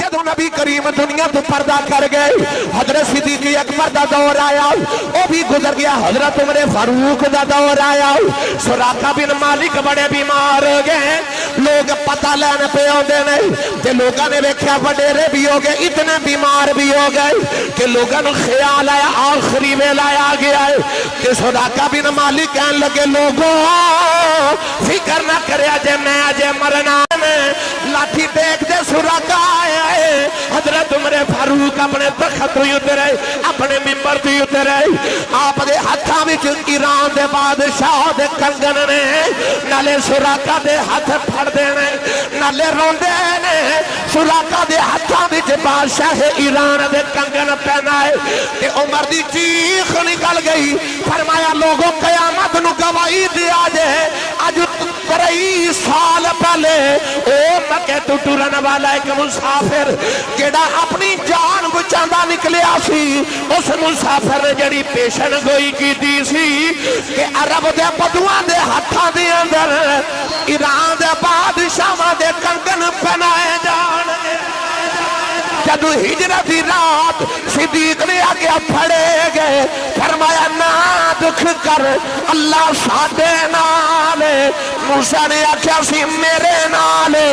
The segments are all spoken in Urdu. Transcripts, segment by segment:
جدو نبی کریم دنیا تو پردہ کر گئے حضرت صدیق اکبر دا دور آیا وہ بھی گزر گیا حضرت عمر فاروق دا دور آیا سراقہ بن مالک بڑے بیمار ہو گئے لوگ پتہ لینے پہ آدھے نہیں کہ لوگوں نے ویکھیا وڈیرے بھی ہو گئے اتنے بیمار بھی ہو گئے کہ لوگوں نے خیال آیا آخری میں لایا گیا ہے کہ سراقہ بن مالک کہنے لگے لوگوں فکر نہ کریا جے میں آجے مرنا میں لاٹھی دیکھ دے سراقہ آیا ہے حضرت عمر فاروق اپنے تخت ہوئی اترے اپنے ممبر ہوئی اترے آپ دے ہتھاں وچ ایران دے بادشاہ دے کنگن نے نالے سراقہ دے ہاتھ پھڑ دینے نالے روندے نے سراقہ دے ہتھاں وچ بادشاہ ایران دے کنگن پہنائے کہ عمر دی چیخ نکل گئی فرمایا لوگوں قیامت نو گواہی دیا جائے آج 23 سال پہلے او مکے تو ٹرن والا ایک مسافر جڑا اپنی جان بچاندہ نکلیا سی اس مسافر نے جڑی پیشن گوئی کی دی سی کہ عرب دے بدوان دے ہتھاں دے اندر ایران دے بادشاہ دے کنگن پہنائے جان جدو ہجرت رات صدیق نے آگیا پھڑے گئے فرمایا نا دکھ کر اللہ ساڑے نالے موسیٰ نے آکھیا سی میرے نالے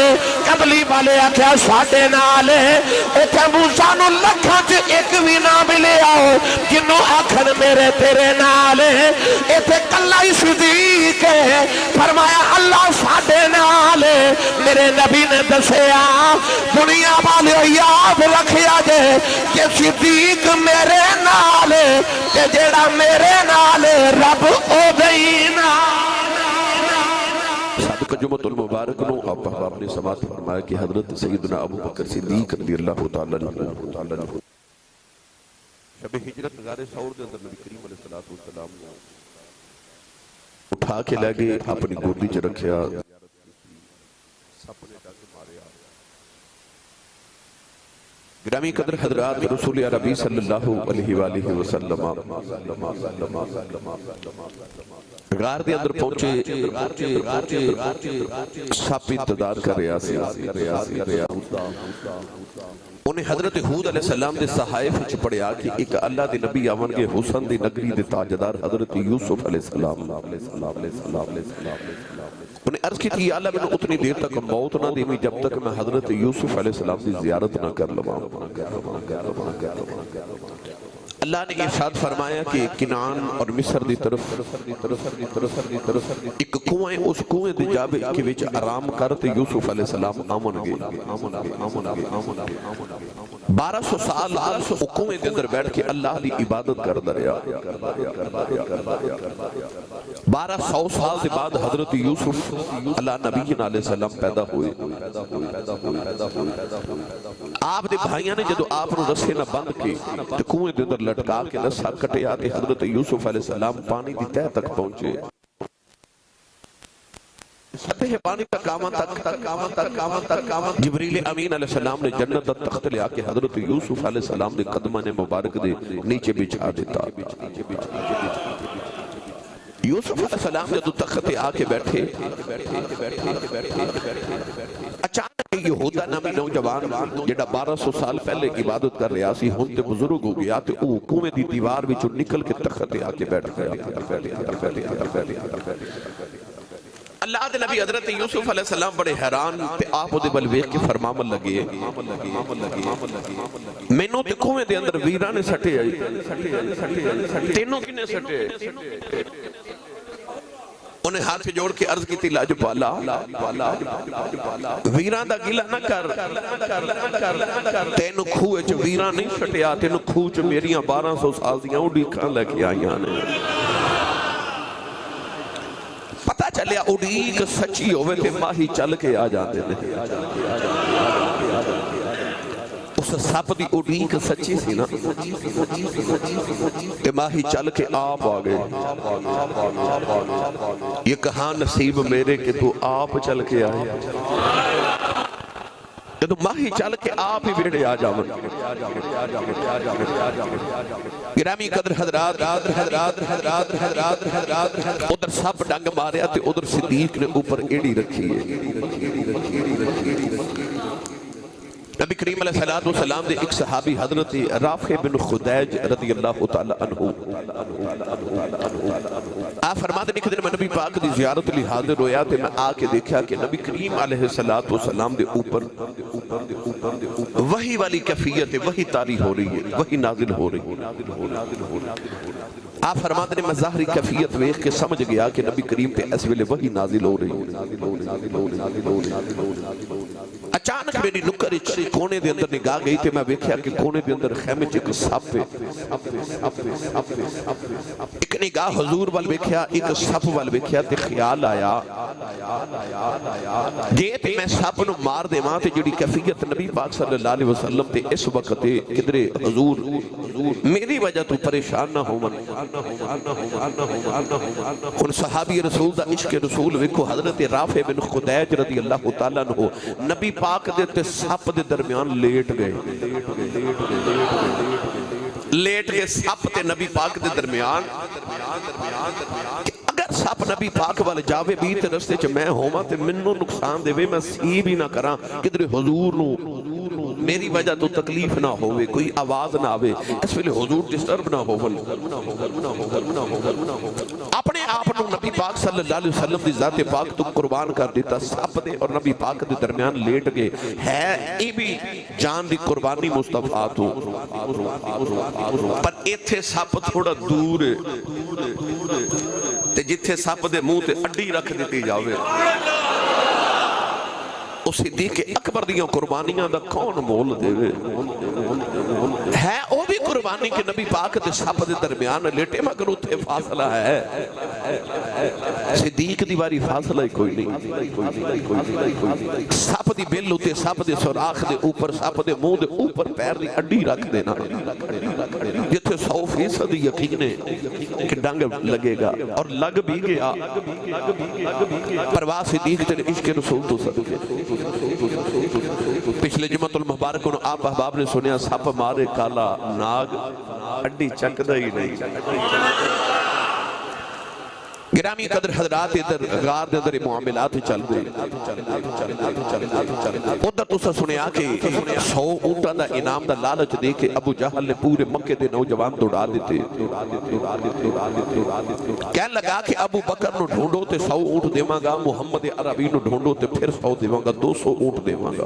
قبلی والے آکھیا ساڑے نالے ایتھے موسیٰ نو لکھا چھ ایک بھی نہ ملے آؤ جنہوں آکھن میرے تیرے نالے ایتھے کلائی صدیق ہے فرمایا اللہ ساڑے نالے میرے نبی نے دسیا دنیا والے یاد رکھیا جے کہ صدیق میرے نالے کہ جیڑا میرے نالے رب او دینا صادق جمعۃ المبارک نو آپ احباب نے سماعت فرمایا کہ حضرت سیدنا ابو بکر صدیق رضی اللہ تعالیٰ عنہ شب ہجرت غار ثور دے اندر نبی کریم علیہ السلام اٹھا کے لے گئے اپنی گودی چ رکھیا گرامی قدر حضرات رسول عربی صلی اللہ علیہ وآلہ وسلم غار دے اندر پہنچے سپ انتظار کر رہا سی انہیں حضرت حود علیہ السلام دے صحائف چ پڑھیا کہ ایک اللہ دے نبی آون گے حسن دی نگری دے تاجدار حضرت یوسف علیہ السلام انہیں عرض کی تھی اللہ میں نے اتنی دیر تک موت نہ دیمی جب تک میں حضرت یوسف علیہ السلام دی زیارت نہ کر لوں اللہ نے ارشاد فرمایا کہ کنعان اور مصر دی طرف ایک کنویں اس کنویں دی جابے کے وچ آرام کرتے یوسف علیہ السلام آمن گے 1200 سال کنویں دے اندر بیٹھ کے اللہ دی عبادت کر دریا 1200 سال سے بعد حضرت یوسف اللہ نبی علیہ السلام پیدا ہوئے آپ دے بھائیاں نے جدو آپ نے رسے نہ بند کے کنویں دے اندر لٹکا کے رسا کٹے آتے حضرت یوسف علیہ السلام پانی دی تہ تک پہنچے سطح پانی تک جبریل امین علیہ السلام نے جنت تخت لے آکے حضرت یوسف علیہ السلام دے قدمان مبارک دے نیچے بچھا دیتا یوسف علیہ السلام جدو تخت آکے بیٹھے اچانک یہودا نامی نوجوان جڑا 1200 سال پہلے عبادت کر رہا سی ہن تے بزرگ ہو گیا تے او کنویں دی دیوار وچوں نکل کے تخت آکے بیٹھ گیا اللہ دے نبی حضرت یوسف علیہ السلام بڑے حیران تے آپ دے بل ویکھ کے فرماون لگے مینوں تے کنویں دے اندر ویراں نے سٹے تینوں کنے سٹے انہیں ہاتھ جوڑ کے عرض کی تھی لاجپالا ویران دا گلہ نہ کر تینو کھوئے چھ ویران نہیں سٹیا تینو کھوئے چھ میریاں 1200 سال دیاں اڈی کھان لے کے آئیاں نے پتہ چلیا اڈیک سچی ہوئے کہ ماہی چل کے آ جاتے ہیں اس سپ دی اڈیک سچی سی نا تے ماہی چل کے آپ آگئے یہ کہاں نصیب میرے کہ تو آپ چل کے آئے کہ تو ماہی چل کے آپ ہی بیڑے آ جاؤں گرامی قدر حضرات ادھر سب ڈنگ مارے آتے ادھر صدیق نے اوپر ایڑی رکھی ہے نبی کریم علیہ السلام دے ایک صحابی حضرت رافع بن خدیج رضی اللہ تعالی عنہ آپ فرماتے ہیں کہ میں نبی پاک دی زیارت لی حاضر ہویا تے میں آ کے دیکھا کہ نبی کریم علیہ السلام دے اوپر وحی والی کیفیت وحی طاری ہو رہی ہے، وحی نازل ہو رہی ہے۔ آپ فرماتے ہیں میں ظاہری کیفیت ویکھ کے سمجھ گیا کہ نبی کریم پہ اس ویلے وحی نازل ہو رہی ہے۔ اچانک میری نکر کونے دے اندر نگاہ گئی تے میں ویکھیا کہ کونے دے اندر خیمے چ ایک سپ ہے، ایک نگاہ حضور وال ویکھیا، ایک سپ وال ویکھیا تے خیال آیا جے تے میں سپ نو مار دیواں تے جڑی کیفیت نبی پاک صلی اللہ علیہ وسلم تے اس وقت کدرے حضور میری وجہ تو پریشان نہ ہون۔ ان صحابی رسول دا عشق رسول ویکھو، حضرت رافع بن خدیج رضی اللہ تعالیٰ عنہ نبی پاک دے تے سپ دے درمیان لیٹ گئے، لیٹ گئے سپ تے نبی پاک دے درمیان۔ اگر سپ نبی پاک والے جاوے بھی تے رستے چ میں ہوواں تے منوں نقصان دے وے، میں سی بھی نہ کراں، کدھر حضور نو میری وجہ تو تکلیف نہ ہوئے، کوئی آواز نہ آوے، اس ویلے حضور ڈسٹرب نہ ہوون۔ اپنے آپ نو نبی پاک صلی اللہ علیہ وسلم دی ذات پاک تو قربان کر دیتا، سپ دے اور نبی پاک دے درمیان لیٹ گئے، ہے ای بھی جان دی قربانی مصطفیٰ تو، پر ایتھے سپ تھوڑا دور ہے تے جتھے سپ دے منہ تے اڈی رکھ دیتی جاوے۔ اس صدیق اکبر دیاں قربانیاں دا کون مول دے وے؟ ہے او بھی قربانی کہ نبی پاک دے سپ دے درمیان لیٹے، مگر اتھے فاصلہ ہے، صدیق دی باری فاصلہ ہی کوئی نہیں۔ سپ دی بل ہوتے، سپ دے سوراخ دے اوپر، سپ دے منہ دے اوپر پیر دی اڈی رکھ دینا، جتھے 100% یقین ہے کہ ڈنگ لگے گا، اور لگ بھی گیا۔ پرواز صدیق تے عشق رسول تو صدقے۔ پچھلے جمعۃ المبارک انہوں آپ احباب نے سنیا سپ مارے کالا ناگ اڈی چکدہ ہی نہیں۔ گرامی قدر حضرات ادھر غار دے اندر معاملات چل گئے، ادھر تو سنیا کہ 100 اونٹاں دا انعام دا لالچ دے کے ابو جہل نے پورے مکے دے نوجوان دوڑا دیتے، کہنے لگا کہ ابو بکر نو ڈھونڈو تے 100 اونٹ دیواں گا، محمد عربی نو ڈھونڈو تے پھر 100 دیواں گا، 200 اونٹ دیواں گا۔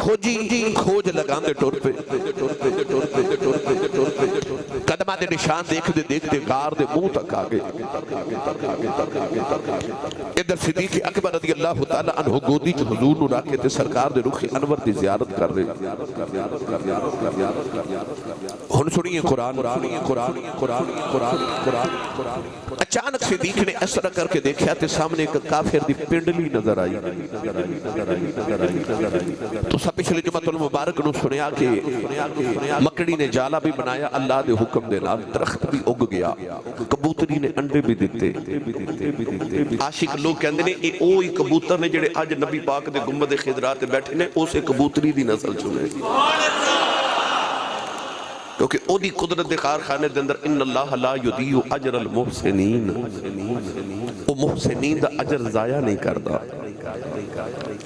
کھوجی کھوج لگان دے ٹور پہ، قدمہ دے نشان دیکھ دے غار دے منہ تک آگے۔ ادھر صدیق اکبر رضی اللہ تعالیٰ عنہ گودی چ حضور نو راکے تے سرکار دے رخ انور دی زیارت کر رہے۔ ہن سنیے قرآن، اچانک صدیق نے اس طرح کر کے دیکھا تے سامنے ایک کافر دی پنڈلی نظر آئی۔ تو سب پچھلے جمعۃ المبارک نو سنیا کہ مکڑی نے جالا بھی بنایا اللہ دے حکم دے نال، درخت بھی اگ گیا، کبوتری نے انڈے بھی دیتے۔ عاشق لوگ کہندے نے اے اوہی کبوتر نے جڑے اج نبی پاک دے گنبد خضرا تے بیٹھے نے، اسے کبوتری دی نسل چنے، کیونکہ او دی قدرت دے کارخانے دے اندر ان اللہ لا یضیع اجر المحسنین، او محسنین دا اجر ضائع نہیں کردا۔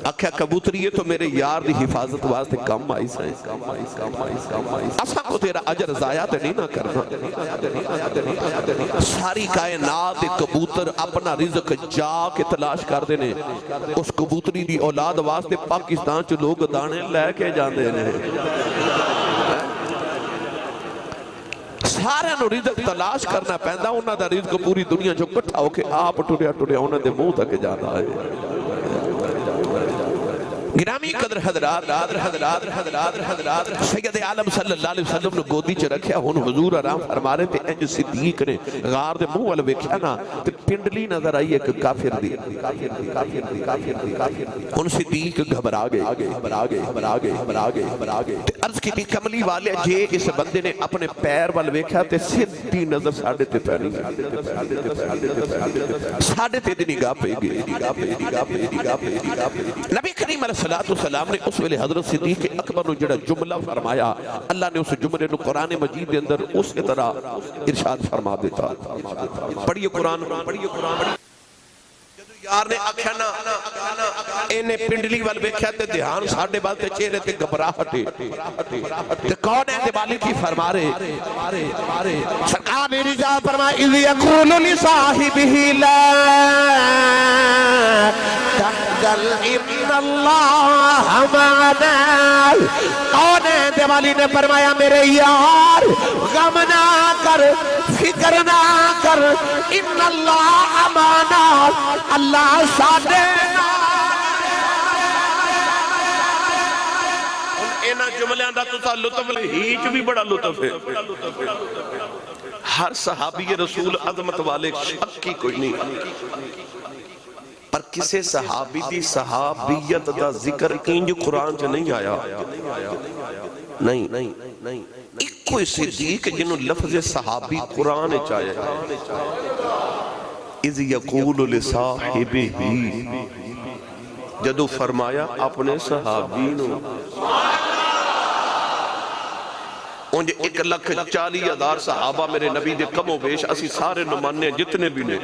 آکھیا کبوتری ہے تو میرے یار دی حفاظت واسطے کم آئی سائیں، اساں کو تیرا اجر ضائع تے نہیں نہ کرنا۔ ساری کائنات کبوتر اپنا رزق جا کے تلاش کر دینے، اس کبوتری دی اولاد واسطے پاکستان چ لوگ دانے لے کے جاندے نے، سارے نو رزق تلاش کرنا پہندا، انہاں دا رزق پوری دنیا جو کٹھا ہو کے آپ ٹریا انہاں دے منہ تک جانا ہے۔ گرامی قدر حضرات سید عالم صلی اللہ علیہ وسلم نے گودی چ رکھیا، ہن حضور آرام فرما رہے تے انج صدیق نے غار دے منہ ول ویکھیا نا تے پنڈلی نظر آئی ایک کافر دی۔ ہن صدیق گھبرا گئے تے عرض کیتی کملی والے جے اس بندے نے اپنے پیر ول ویکھیا تے سیدھی نظر ساڈے تے پے نہیں، ساڈے تے دی نگاہ پے گئی۔ نبی کریم علیہ السلام نے اس ویلے حضرت صدیق اکبر نو جڑا جملہ فرمایا، اللہ نے اس جملے نو قرآن مجید دے اندر اس طرح ارشاد فرما دیتا۔ پڑھیے قرآن۔ یار نے آکھیا نا اینے پنڈلی وال ویکھیا تے دھیان ساڈے وال تے چہرے تے گھبراہٹ تے کون ہے دیوالی کی فرما رہے سرکار میری جان فرمائے اذ یقول لصاحبہ لا تحزن ان اللہ معنا کون ہے دیوالی نے فرمایا میرے یار غم نہ کر فکر نہ کر ان اللہ معنا اللہ ساڈے اینا جملیاں دا تسا لطف ہیچ بھی بڑا لطف ہے ہر صحابی رسول عظمت والے شک کی کوئی نہیں پر کسے صحابی دی صحابیت دا ذکر انج قرآن سے نہیں آیا نہیں ایک کوئی صدیق جنہوں لفظ صحابی قرآن چاہے اذ یقول لصاحبہ جدو فرمایا اپنے صحابینوں انجھے 1,40,000 صحابہ میرے نبی دے کم و بیش اسی سارے نمانے جتنے بھی نے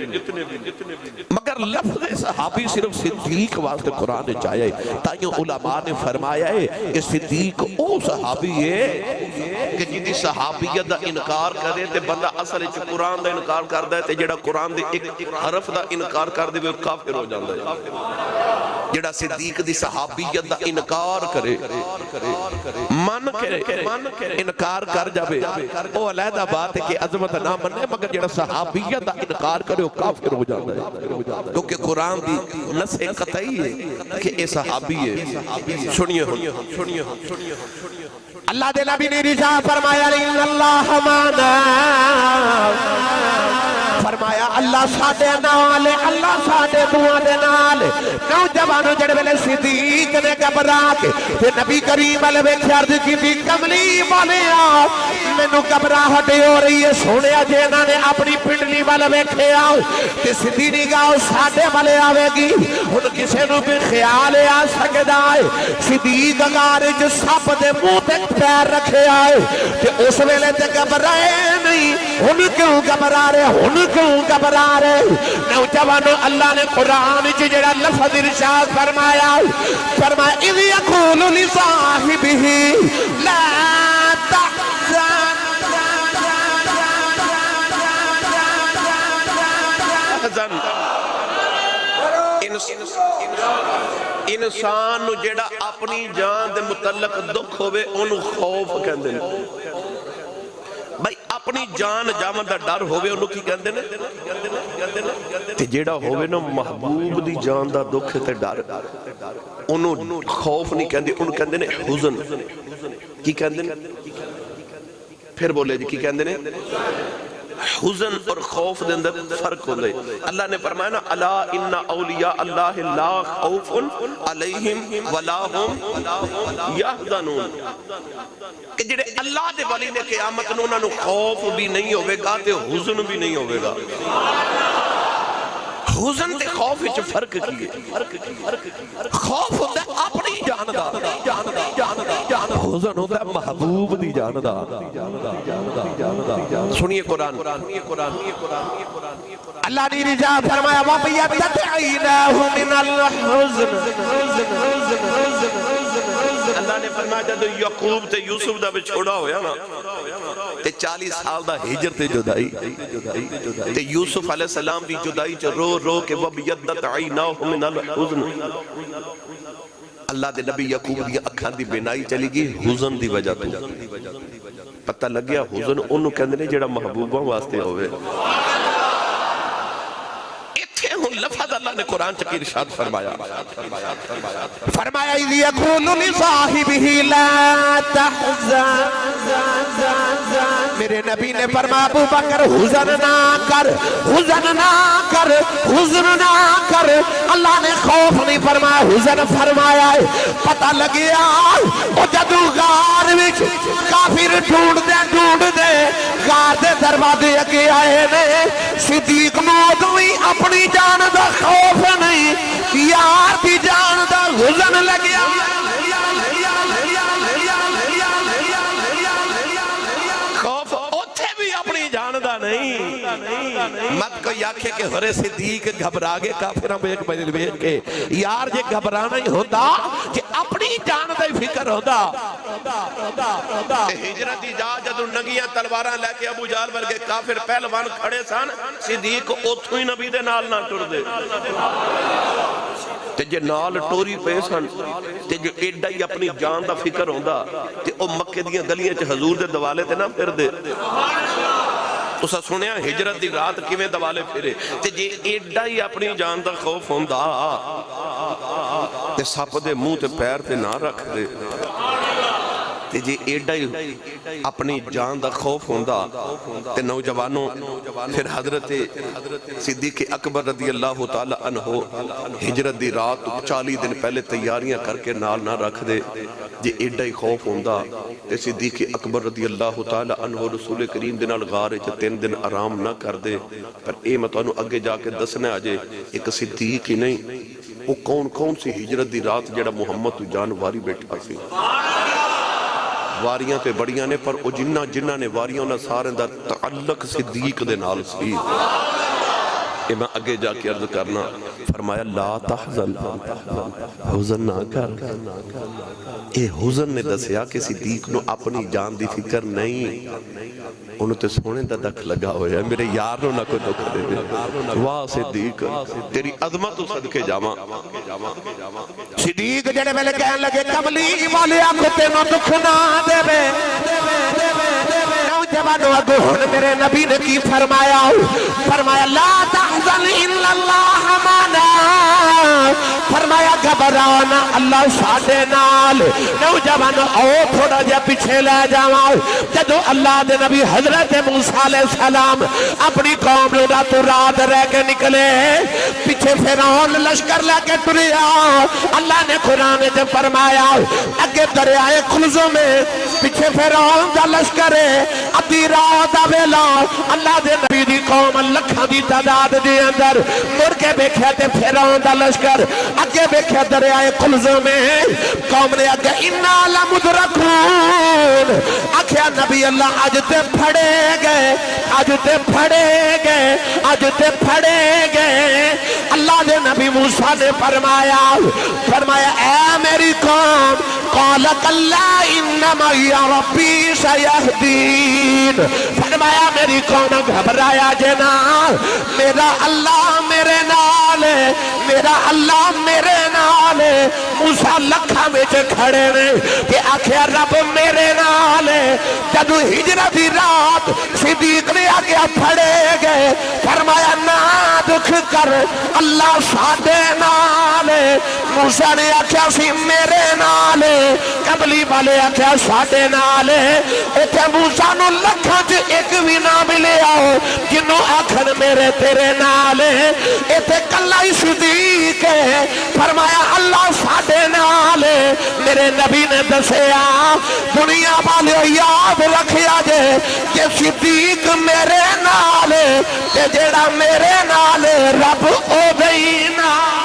مگر لفظ صحابی صرف صدیق واسطے قرآن چاہیے تائیوں علماء نے فرمایا ہے کہ صدیق او صحابی ہے کہ جدی صحابیت دا انکار کرے تے بندہ اصل اچھ قرآن دا انکار کر دے تے جڑا قرآن دے ایک حرف دا انکار کر دے وہ کافر ہو جاندہ ہے جڑا صدیق دی صحابیت دا انکار کرے من کرے انکار کر جاوے او علیحدہ بات ہے کہ عظمت نہ مننے مگر جڑا صحابیت دا انکار کرے وہ کافر ہو جاتا ہے کیونکہ قرآن دی نص قطعی ہے کہ اے صحابی ہے سنیے اللہ دے نبی نے رضا فرمایا ان اللہ معنا فرمایا اللہ ساڈے نال اللہ ساڈے دعا دے نال نوجوانوں جڑے ویلے صدیق نے گھبرا کے تے نبی کریم ول ویکھیا عرض کیتی کملی والیا مینوں گھبراہٹ ہو رہی ہے سونیا جے انہاں نے اپنی پنڈلی ول ویکھیا تے سیدھی نگاہ ساڈے ول آوے گی ہن کسے نوں بھی خیال آ سکدا ہے صدیق غار وچ سپ دے منہ تے پیر رکھے آئے تے اس ویلے تے گھبرائے نہیں ہن کیوں گھبرا رہے ہن کیوں گھبرا رہے نوجوانوں اللہ نے قرآن وچ جڑا لفظ ارشاد فرمایا اذ یقول لصاحبہ لا تحزن انسان نو جڑا اپنی جان دے متعلق دکھ ہوئے انہوں خوف کہندے نے بھائی اپنی جان جامن دا ڈر ہوئے انہوں کی کہندے نے تے جڑا ہوئے نا محبوب دی جان دا دکھ تے ڈر انہوں خوف نہیں کہندے انہوں کہندے نے حزن کی کہندے نے پھر بولے جی کی کہندے نے حزن اور خوف دے اندر فرق ہو گئے اللہ نے فرمایا نا الا ان اولیاء اللہ لا خوف علیہم ولا هم یحزنون کہ جڑے اللہ دے ولی نے قیامت نو انہاں نو خوف بھی نہیں ہوے گا تے حزن بھی نہیں ہوے گا حزن تے خوف وچ فرق کی ہے خوف ہوندا اپنی جان دا حزن ہوندا محبوب دی جان دا سنیے قرآن اللہ نے رضا فرمایا وَبِيَتَّعِينَاهُ مِنَ الْحُزْنِ اللہ نے فرمایا جب یعقوب تے یوسف دا بچھوڑا ہویا نا تے 40 سال دا ہجر تے جدائی تے یوسف علیہ السلام دی جدائی چا رو رو کے وَبِيَتَّعِينَاهُ مِنَ الْحُزْنِ اللہ دے نبی یعقوب دی اکھان دی بینائی چلی گی حزن دی وجہ تو پتہ لگ گیا حزن انہوں کہندے نے جڑا محبوبہ واسطے ہوئے اتھے ہوں لفظ اللہ نے قرآن چکی ارشاد فرمایا اذ یقول لصاحبہ لا تحزن میرے نبی نے فرمایا ابو بکر حزن نہ کر اللہ نے خوف نہیں فرمایا حزن فرمایا ہے پتہ لگیا وہ جدو غار وچ کافر ڈھونڈ دے غار دے دروازے اگے آئے نے صدیق نو دوئی اپنی جان دا خوف نہیں یار دی جان دا حزن لگیا خوف اوتھے بھی اپنی جان دا نہیں مت کوئی آکھے کہ حضرت صدیق گھبرا گئے کافراں ویکھ کے یار جے گھبرانا ہی ہوتا کہ اپنی جان دا فکر ہوتا ہجرت دی جا جدوں ننگیاں تلواراں لے کے ابو جہل ورگے کافر پہلوان کھڑے سن صدیق اوتھوں ہی نبی دے نال نہ ٹر دے تے جے نال ٹوری پے سن تے جو ایڈا ہی اپنی جان دا فکر ہوندا تے او مکے دیاں گلیاں چ حضور دے دوالے تے نہ پھر دے تسا سنیا ہجرت دی رات کیویں دوالے پھرے تے جے ایڈا ہی اپنی جان دا خوف ہوندا تے سپ دے منہ تے پیر تے نہ رکھ دے تے جے ایڈا ہی اپنی جان دا خوف ہوندا تے نوجوانوں پھر حضرت صدیق اکبر رضی اللہ تعالی عنہ ہجرت دی رات 40 دن پہلے تیاریاں کر کے نال نہ رکھ دے جے ایڈا ہی خوف ہوندا تے صدیق اکبر رضی اللہ تعالی عنہ رسول کریم دے نال غار وچ 3 دن آرام نہ کر دے پر اے میں تانوں اگے جا کے دسنا اجے ایک صدیق ہی نہیں وہ کون سی ہجرت دی رات جڑا محمد تو جان واری بیٹھا سی واریاں تے بڑیاں نے پر او جنہ نے واریاں انہاں سارے دا تعلق صدیق دے نال سی کہ میں اگے جا کے عرض کرنا فرمایا لا تحزن حزن نہ کر اے حزن نے دسیا کہ صدیق نو اپنی جان دی فکر نہیں انہوں تے سونے دا دکھ لگا ہویا ہے میرے یار نو نہ کوئی دکھ دے دے واہ صدیق تیری عظمت تو صدقے جاواں صدیق جڑے میں کہن لگے کملی والے آنکھوں تے نو دکھ نہ دے بے نوجوانوں اگو ہن میرے نبی نے کی فرمایا لا تحزن الا اللہ معنا فرمایا گھبرانا اللہ ساڈے نال نوجوانوں او تھوڑا جا پیچھے لے جاواں جدوں اللہ دے نبی حضرت موسیٰ علیہ السلام اپنی قوم نو رات رہ کے نکلے پیچھے فرعون لشکر لے کے ٹریا اللہ نے قرآن میں فرمایا اگے دریائے قلزم میں پیچھے فرعون دا لشکر ہے ادھی رات دا ویلا اللہ دے نبی دی قوم لکھاں دی تعداد دے اندر مڑ کے ویکھیا تے فرعون دا لشکر اگے ویکھیا دریائے قلزم میں قوم نے اگے انا لمدرکون آکھیا نبی اللہ اج تے پھڑے گئے اج تے پھڑے گئے اج تے پھڑے گئے اللہ دے نبی موسیٰ نے فرمایا اے میری قوم قالت اللہ انما یا ربی سیہدین فرمایا میری قوم گھبرایا جنا میرا اللہ میرے نال ہے میرا اللہ میرے نال ہے موسیٰ لکھا میں کھڑے نے کہ آخیا رب میرے نال ہے جدو ہجرت دی رات صدیق نے آگیا پھڑے گئے فرمایا نہ دکھ کر اللہ ساڈے نال ہے موسیٰ نے آخیا سی میرے نال ہے قبلی والے آخیا ساڈے نال ہے ایتھے موسیٰ نو لکھاں چ ایک بھی نہ ملے آؤ جنوں آکھن میرے تیرے نال ہے ایتھے کلا ہی صدیق ہے فرمایا اللہ ساڈے نال ہے میرے نبی نے دسیا دنیا والے یاد رکھیا جے کہ صدیق میرے نال ہے تے جیڑا میرے نال ہے رب او دئی نال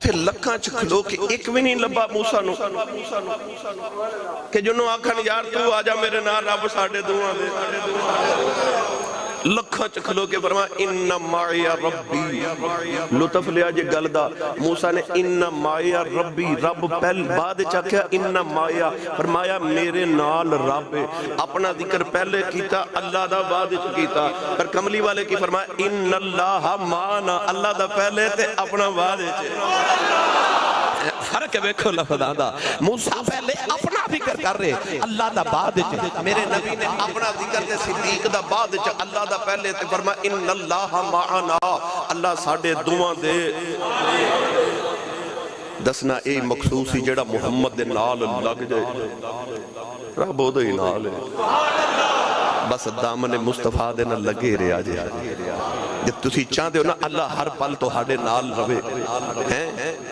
تے لکھاں چ کھلو کہ ایک بھی نہیں لبا موسیٰ نو کہ جنوں آکھن یار تو آجا میرے نال رب ساڈے دعاں دے لکھاں چکھلو کے فرمایا ان معی ربی لطف لیا جے گلدہ موسیٰ نے ان معی ربی رب پہل بعد چاکیا ان معی فرمایا میرے نال رب اپنا ذکر پہلے کیتا اللہ دا بعد کیتا پر کملی والے کی فرمایا ان اللہ مانا اللہ دا پہلے تے اپنا بعد فرق بیکھو لفظ آدھا موسیٰ پہلے اپنا ذکر کر رہے اللہ دا بعد میرے نبی نے اپنا ذکر دے صدیق دا بعد اللہ دا پہلے تے فرمایا ان اللہ معنا اللہ ساڑھے دعا دے دسنا اے مخصوصی جڑا محمد دے نال لگ جائے رب ہو دے نال بس دامن مصطفیٰ دے نہ لگے رہا جائے جب تسی چاہتے ہو نا اللہ ہر پل تو ہاڑے نال روے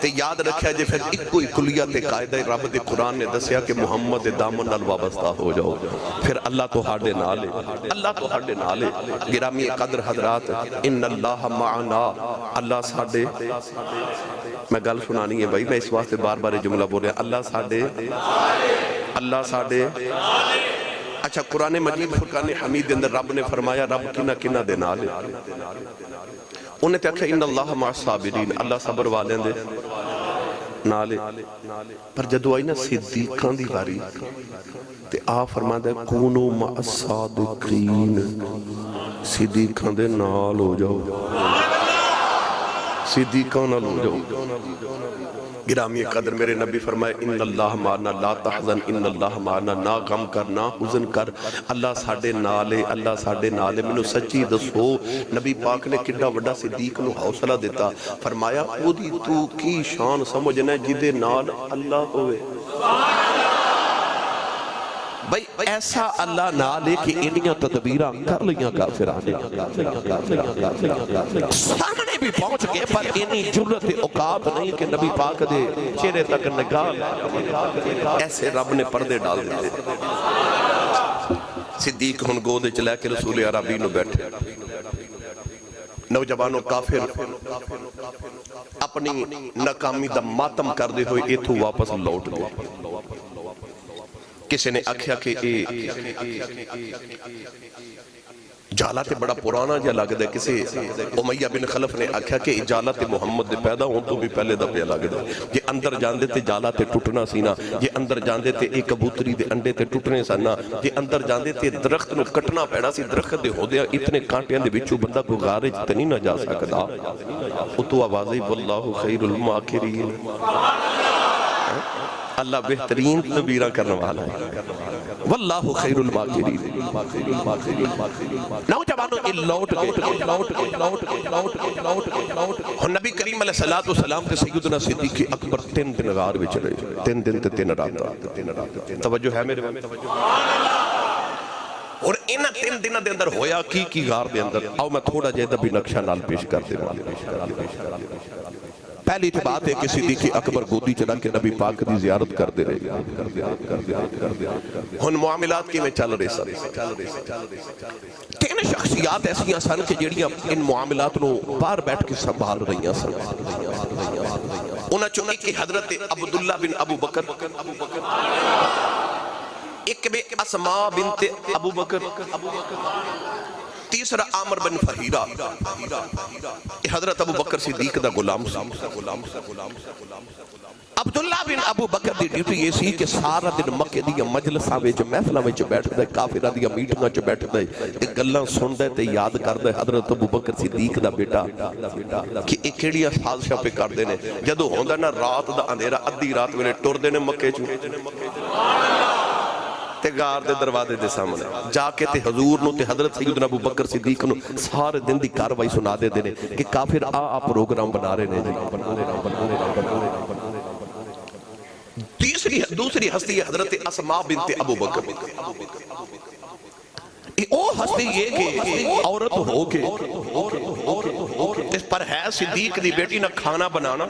تے یاد رکھیا جے پھر ایک کوئی کلیت قائدہ رب دے قرآن نے دسیا کہ محمد دامن نال وابستہ ہو جاؤ پھر اللہ تو ہاڑے نالے اللہ تو ہاڑے نالے گرامی قدر حضرات ان اللہ معنا اللہ ساڑے میں گل سنانی ہے بھائی میں اس واسطے بار بار جملہ بول رہا اللہ ساڑے اچھا قرآن مجید فرقان حمید دے اندر رب نے فرمایا رب کنہ کنہ دے نالے انہیں تے آکھا ان اللہ مع الصابرین اللہ صبر والیں دے نالے پر جدو آئی نا صدیقان دی باری تے آ فرما دے کونو مع الصادقین صدیقان دے نال ہو جاؤ صدیقان نال ہو جاؤ گرامی قدر میرے نبی فرمائے ان اللہ معنا لا تحزن ان اللہ معنا نہ غم کر نہ حزن کر اللہ ساڑھے نالے اللہ ساڑھے نالے میں نے سچی دسو نبی پاک نے کڈا وڈا صدیق نو حوصلہ دیتا فرمایا او دی تو کی شان سمجھنا جدے نال اللہ ہوئے بھئی ایسا اللہ نہ لے کہ انیاں تدبیرہ کر لیاں کافرانے سامنے بھی پہنچ گئے پر انہی جرت اوقات نہیں کہ نبی پاک دے چہرے تک نگاہ ایسے رب نے پردے ڈال دیتے صدیق ہن گودے چلے کے رسول عربی نو بیٹھے نوجوانوں کافر اپنی ناکامی دا ماتم کر دے ہوئے ایتھو واپس لوٹ گئے کسی نے آکھیا کہ جالات بڑا پرانا جا لگ دے کسی امیہ بن خلف نے آکھیا کہ جالات محمد دے پیدا ہوں تو بھی پہلے دا پہ لگ دے یہ اندر جان دے تے جالات ٹوٹنا سینا یہ اندر جان دے تے ایک کبوتری دے انڈے تے ٹوٹنے سانا یہ اندر جان دے تے درخت نو کٹنا پیڑا سی درخت دے ہو دیا اتنے کانٹے اندے بچو بندہ کو غارے جتنی نہ جا سکتا اتو آوازی واللہ خیر الماکرین اللہ بہترین تدبیرہ کرنے والا ہے واللہ خیر الماکرین نوجوانوں یہ لوٹ گئے نبی کریم علیہ السلام تے سیدنا صدیق اکبر 3 دن غار میں چلے 3 دن تے 3 رات توجہ ہے میرے اور انہا 3 دن دے اندر ہویا کی غار دے اندر آؤ میں تھوڑا جیدہ بھی نقشہ نال پیش کر دے پہلی تو بات ہے کہ صدیق اکبر گودی چلا کے نبی پاک دی زیارت کر دے رہے ہن معاملات کی میں چل رہے سر 3 شخصیات ایسی سن کہ جیڑیاں ان معاملات نو بار بیٹھ کے سنبھال رہی ہیں سن انہاں چوں ایک حضرت عبداللہ بن ابو بکر ایک بے اسماء بنت ابو بکر تیسرا عامر بن فہیرہ حضرت ابو بکر صدیق دا غلام عبداللہ بن ابو بکر دی ڈیوٹی یہ سی کہ سارا دن مکہ دیا مجلساں وچ محفلاں وچ بیٹھ دے کافراں دیا میٹنگاں وچ بیٹھ دے تے گلاں سن دے تے یاد کر دے حضرت ابو بکر صدیق دا بیٹا کہ ایک کیڑیاں سازشاں پہ کر دے نے جدوں ہوندا نا رات دا اندھیرا ادھی رات ویلے ٹر دے نے مکے چوں تے غار دے دروازے دے سامنے جا کے تے حضور نو تے حضرت سیدنا ابو بکر صدیق نو سارے دن دی کاروائی سنا دے دینے کہ کافر پروگرام بنا رہے نے دوسری ہستی ہے حضرت اسماء بنت ابو بکر او ہستی یہ کہ عورت ہو کے اس پر ہے صدیق دی بیٹی نہ کھانا بنانا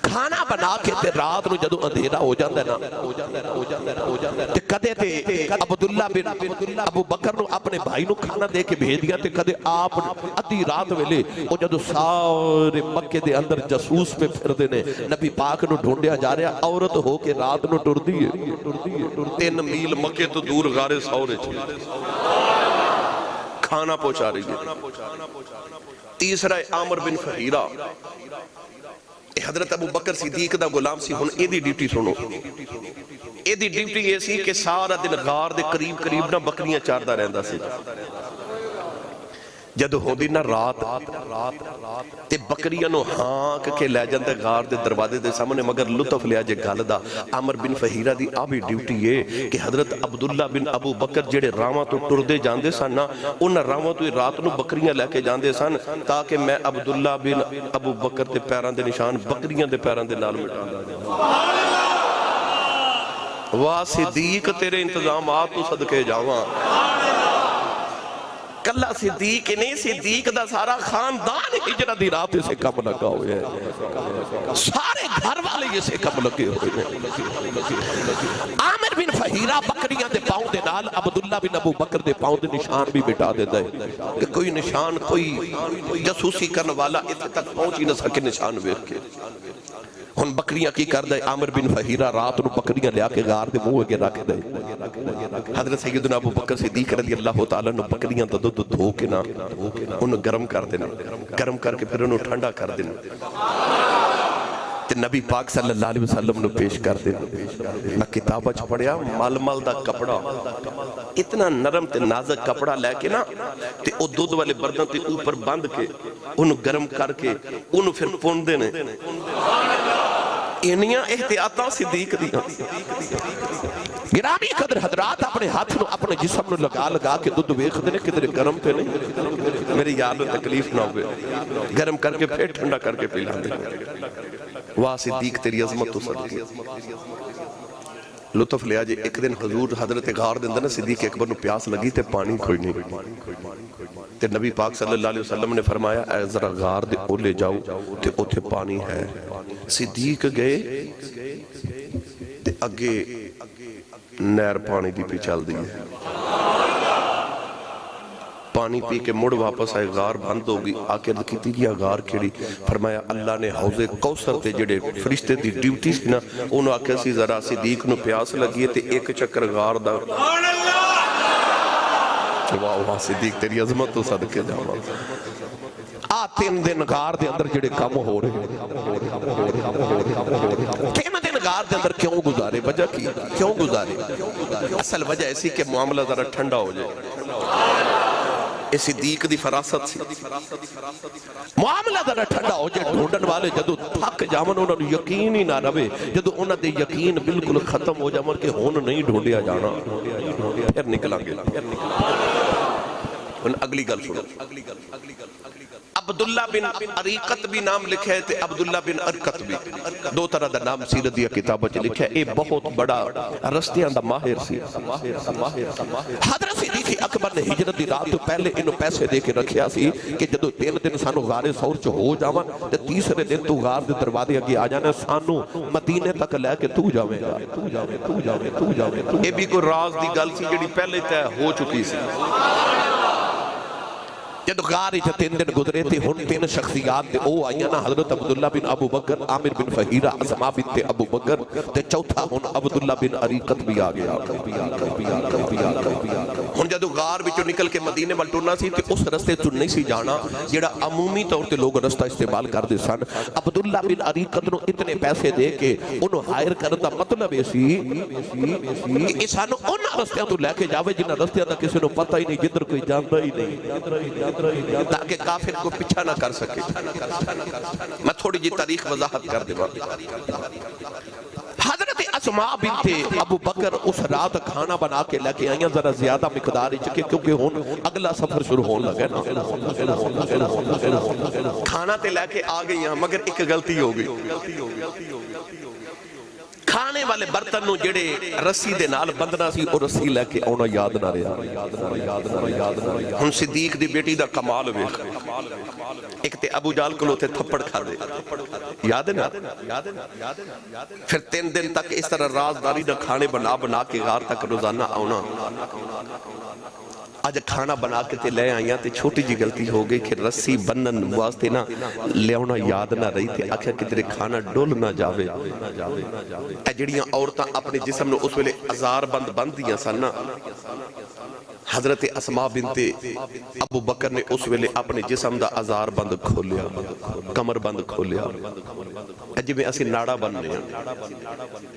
کھانا بنا کے تے رات نو جدو اندھیرا ہو جاندہ نا تے کدے تے عبداللہ بن ابو بکر نو اپنے بھائی نو کھانا دے کے بھیج دیا تے کدے آپ ادھی رات ویلے او جدو سارے مکے دے اندر جاسوس پہ پھر دینے نبی پاک نو ڈھونڈیا جا رہا عورت ہو کے رات نو ٹر دیئے 3 میل مکے تو دور غارے سورے چھے کھانا پہنچا رہی ہے تیسرا عامر بن فہیرہ حضرت ابو بکر صدیق دا غلام سی ہن ایدی ڈیوٹی سنو ایدی ڈیوٹی یہ سی کہ سارا دن غار دے قریب نہ بکریاں چاردہ رہندہ سی جدو ہو دی نا رات تے بکریاں نو ہانک کے لے جاندے غار دے دروازے دے سامنے مگر لطف لیا جے گل دا عامر بن فہیرہ دی آبی ڈیوٹی یہ کہ حضرت عبداللہ بن ابو بکر جڑے راواں تو ٹردے جاندے سن نا انہاں راواں تو رات نو بکریاں لے کے جاندے سن تاکہ میں عبداللہ بن ابو بکر دے پیران دے نشان بکریاں دے پیران دے نال مٹا واہ صدیق تیرے انتظامات تو صدقے جاواں کلہ صدیق نہیں صدیق دا سارا خاندان ہجرہ دی رات سے کم لگا ہوئے ہیں سارے گھر والے یہ سے کم لگے ہوئے ہیں عامر بن فہیرہ بکریاں دے پاؤں دے نال عبداللہ بن ابو بکر دے پاؤں دے نشان بھی بٹا دے دے کہ کوئی نشان کوئی جاسوسی کرنے والا اتنے تک پہنچ ہی نہ سکے نشان ویکھ کے ہن بکریاں کی کر دے عامر بن فہیرہ رات نو بکریاں لیا کے غار دے منہ اگے رکھ دے حضرت سیدنا ابو بکر صدیق رضی اللہ تعالیٰ نے بکریاں دا دودھ دھو کے نا انہوں گرم کر دینا گرم کر کے پھر انہوں ٹھنڈا کر دینا تے نبی پاک صلی اللہ علیہ وسلم نے پیش کر دینا میں کتابہ چھ پڑھیا مل مل دا کپڑا اتنا نرم تے نازک کپڑا لے کے نا تے او دودھ والے بردن تے اوپر بند کے انہوں گرم کر کے انہوں پھر پون دینے انیاں احتیاطاں صدیق دیاں گرامی قدر حضرات اپنے ہاتھ نو اپنے جسم نو لگا لگا کے دودھ ویکھ دینے کدھر گرم تے نہیں میری یاد تکلیف نہ ہوئے گرم کر کے پھر ٹھنڈا کر کے پلا دے واہ صدیق تیری عظمت تو صدقے لطف لیا جے ایک دن حضور حضرت غار دے اندر نا صدیق اکبر نو پیاس لگی تے پانی کوئی نہیں تے نبی پاک صلی اللہ علیہ وسلم نے فرمایا اے ذرا غار دے او لے جاؤ تے اوتھے پانی ہے صدیق گئے تے اگے نہر پانی دی پی چل دی ہے پانی پی کے مڑ واپس آئے غار بند ہوگی آکے رکھتی گیا غار کیڑی فرمایا اللہ نے حوض کوثر تے جڑے فرشتے دی ڈیوٹی سی نا انہوں آکے سی ذرا صدیق نو پیاس لگی تے ایک چکر غار دا واہ واہ صدیق تیری عظمت تو صدقے جاؤں تین دن غار دے اندر جڑے کم ہو رہے تین دن غار دے اندر کیوں گزارے وجہ کی کیوں گزارے اصل وجہ ایسی کہ معاملہ ذرا ٹھنڈا ہو جائے اس صدیق دی فراست سی معاملہ ذرا ٹھنڈا ہو جائے ڈھونڈن والے جدو تھک جامن انہوں نے یقین ہی نہ رہے جدو انہوں نے یقین بالکل ختم ہو جامن کہ ہون نہیں ڈھونڈیا جانا پھر نکلا گیا اگلی گل سنو عبداللہ بن عریقت بھی نام لکھے تھے عبداللہ بن عرقت بھی دو طرح دا نام سیرت دیا کتابہ چھ لکھے اے بہت بڑا رستیاں دا ماہر سی حضرت صدیق اکبر نے ہجرت دی رات تو پہلے انہوں پیسے دے کے رکھیا سی کہ جدو تین دن سانو غار سور چھ ہو جاوان تے تیسرے دن تو غار دے دروازے اگے آ جانا سانو مدینے تک لے کے تو جاویں گا اے بھی کوئی راز دی گل سی جڑی پہلے تے ہو چکی سی جدو غاری چھے تین دن گزرے تھے ہن تین شخصیات تے او آئیاں نا حضرت عبداللہ بن ابو بکر عامر بن فہیرہ اسما بنت ابو بکر تے چوتھا ہن عبداللہ بن عریقت بھی آگیا ہن جدو غار بچو نکل کے مدینے والٹونا سی تے اس رستے تو نہیں سی جانا جڑا عمومی طور تے لوگ رستہ استعمال کر دے سن عبداللہ بن عریقت نو اتنے پیسے دے کے انہوں ہائر کرتا مطلب ایسی کہ اسانو ان رستیاں تو لے کے جاوے جنہ رستیاں دا کسی نو پتہ ہی نہیں جدر کوئی جانتا ہی نہیں تاکہ کافر کو پیچھا نہ کر سکے میں تھوڑی جی تاریخ وضاحت کر دے حضرت اسماء بنت ابو بکر اس رات کھانا بنا کے لے کے آئیاں ذرا زیادہ مقدار چکے کیونکہ ہون اگلا سفر شروع ہون لگے کھانا تے لے کے آ گئی ہیں مگر ایک غلطی ہو گئی کھانے والے برتن نو جڑے رسی دے نال بندنا سی اور رسی لے کے اونا یاد نہ رہا ہن صدیق دی بیٹی دا کمال ویکھ ایک تے ابو جال کو لوتے تھپڑ کھا دے یاد ہے نا پھر تین دن تک اس طرح رازداری نہ کھانے بنا کے غار تک روزانہ آنا آج کھانا بنا کے تے لے آئیاں تے چھوٹی جی غلطی ہو گئی کہ رسی بنن واسطے نا لے آنا یاد نہ رہی تے آکھا کہ تیرے کھانا ڈول نہ جاوے اے جڑیاں عورتاں اپنے جسم نے اس ویلے ازار بند دیاں سن نا حضرت اسماء بنت ابو بکر نے اس ویلے اپنے جسم دا ازار بند کھولیا کمر بند کھولیا اے جی میں اسی ناڑا بننے ہیں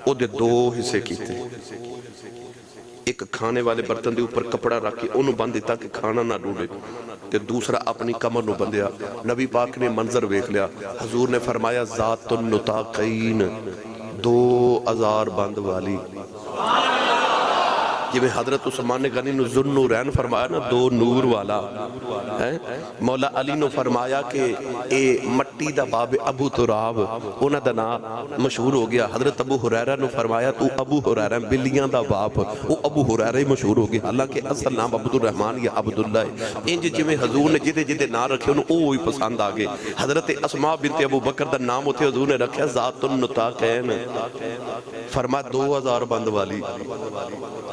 او دے دو حصے کیتے ایک کھانے والے برتن دے اوپر کپڑا رکھ کے انہوں بند دیتا کہ کھانا نہ ڈوڑے تے دوسرا اپنی کمر نو بندیا نبی پاک نے منظر ویکھ لیا حضور نے فرمایا ذات النطاقین دو ازار بند والی جب حضرت عثمان غنی نے ذو النورین فرمایا نا دو نور والا مولا علی نے فرمایا کہ اے مٹی دا باب ابو تراب انہ دا نام مشہور ہو گیا حضرت ابو حریرہ نے فرمایا تو ابو حریرہ بلیاں دا باپ وہ ابو حریرہ مشہور ہو گیا حالانکہ اصل نام عبد الرحمن یا عبداللہ انج جویں حضور نے جدے نام رکھے انہوں اوہی پسند آگے حضرت اسماء بنت ابو بکر دا نام ہوتے حضور نے رکھا ذات النطاقین فرمایا 2000 بند والی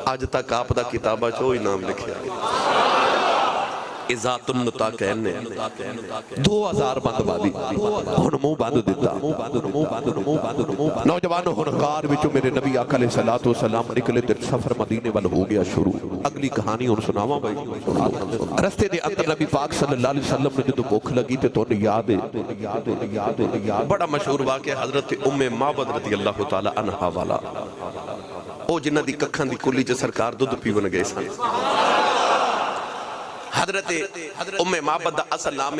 آج تک آپ دا کتابہ چو ہی نام لکھے ذات النطاقین نے 2000 بند والی ہن منہ بند دیتا نوجوانوں ہنکار وچوں میرے نبی آقا علیہ الصلوۃ والسلام نکلے تے سفر مدینے وال ہو گیا شروع اگلی کہانی ہن سناواں بھائی رستے دے اندر نبی پاک صلی اللہ علیہ وسلم نے جدوں بھوک لگی تے تانوں یاد ہے بڑا مشہور واقعہ حضرت ام معبد رضی اللہ تعالی عنہا والا او جنہ دی ککھاں دی کلی چ سرکار دودھ پیون گئے سن حضرت ام معبد دا اصل نام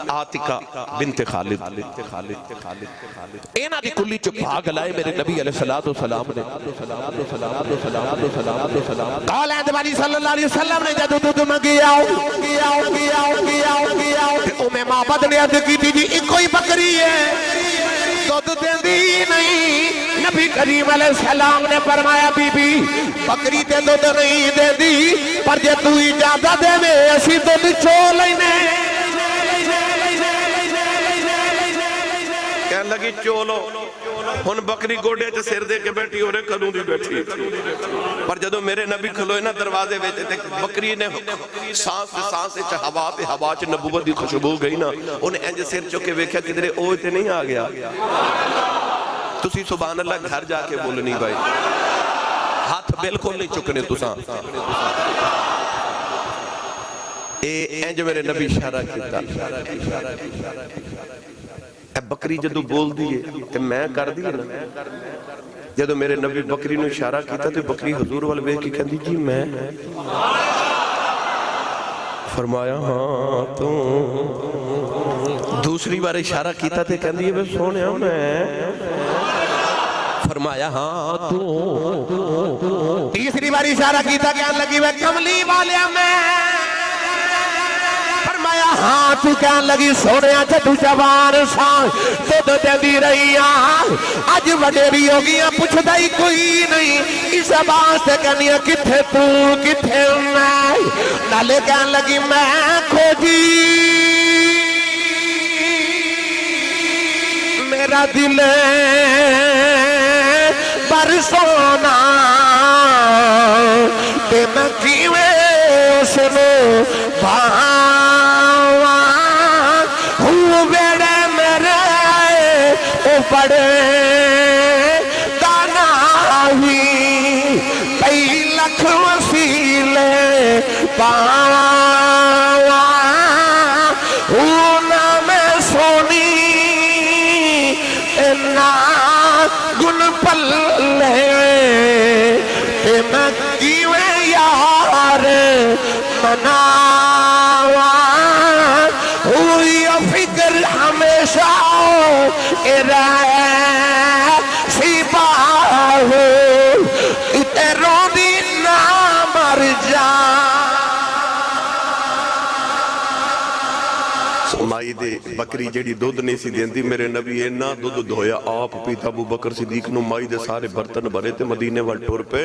عاتقہ بنت خالد اینا دی کلی چ بھاگ لائے میرے نبی علیہ السلام نے قال اندبانی صلی اللہ علیہ وسلم نے جدو دودھ منگیا ام معبد نے عرض کی تھی جی ایک کوئی بکری ہے دودھ دین دی نہیں نبی کریم علیہ السلام نے فرمایا بی بی بکری تے دودھ نہیں دے دی پر جے تو اجازت دے میں اسی دودھ چو لینے کہنے لگی چولو ہن بکری گوڑے چ سر دے کے بیٹھی ہو رہے کدوں دی بیٹھی پر جدو میرے نبی کھلوئے نا دروازے بیٹھے تھے بکری نے سانس سے سانس سے ہوا تے ہوا چ نبوت دی خوشبو گئی نا انہیں انج سر چکے ویکھیا کدھرے اوہ تے نہیں آ گیا تسی سبحان اللہ گھر جا کے بولنی بھائی ہاتھ بالکل نہیں چکنے تساں انج میرے نبی اشارہ کیتا اے بکری جدو بول دیئے تے میں کر دیئے نا جدو میرے نبی بکری نو اشارہ کیتا تے بکری حضور والوے کی کہہ دی جی میں فرمایا ہاں تو دوسری بار اشارہ کیتا تے کہہ دیئے بے سونیا میں فرمایا ہاں تو تیسری بار اشارہ کیتا کہنے لگی وہ کملی والیا میں فرمایا ہاں تو کہنے لگی سونے آچھا تو جوان سان تو دو دی رہی آج وڈے بھی ہو گیا پوچھ دائی کوئی نہیں اس آواز سے کہنی ہے کتھے تو کتھے میں نالے کہنے لگی میں کھوجی میرا دل برسونا تے میں کیوے اس نو بھاواں ہوں بیڑے میرے او پڑے دانا ہوئی کئی لکھ وسیلے پاواں ہوں نہ میں سونی نا گن پلے تے میں کیویں یار مناواں ہوئی فکر ہمیشہ سی باہو تے رو دی نہ مر جا مائی دے بکری جیڑی دودھ نہیں سی دین دی میرے نبی اینا دودھ دھویا آپ پیتا ابو بکر صدیق نو مائی دے سارے برتن بھرے تے مدینے وال ٹور پہ